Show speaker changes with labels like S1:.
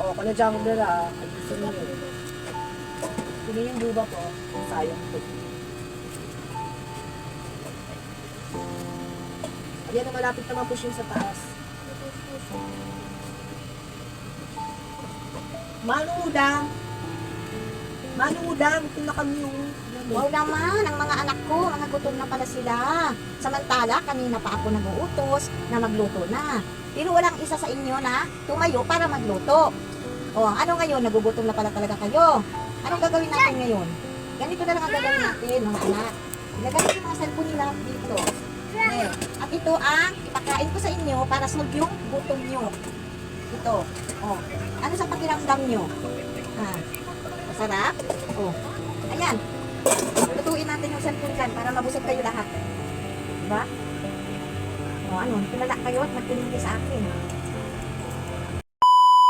S1: O, kung na-jungler gusto niyo yun. Kung yung duba po, sayang po. Ayan na, malapit naman po siya sa taas. Manudang! Manudang! Ito na kami yung...
S2: Wow naman, ang mga anak ko, mga gutom na pala sila. Samantala, kanina pa ako nag-uutos na magluto na. Pero walang isa sa inyo na tumayo para magluto. O, ano ngayon? Nagugutom na pala talaga kayo. Anong gagawin natin ngayon? Ganito na lang ang gagawin natin, mga anak. Ilagay yung mga cellphone nila dito. Okay. At ito ang ipakain ko sa inyo para solve yung gutom nyo. Ito. O, ano sa pakiramdam nyo? Masarap? O, ayan. Lutuin natin yung cellphone dyan para mabusog kayo lahat. Diba? O ano, tulala kayo at magtinindi sa akin.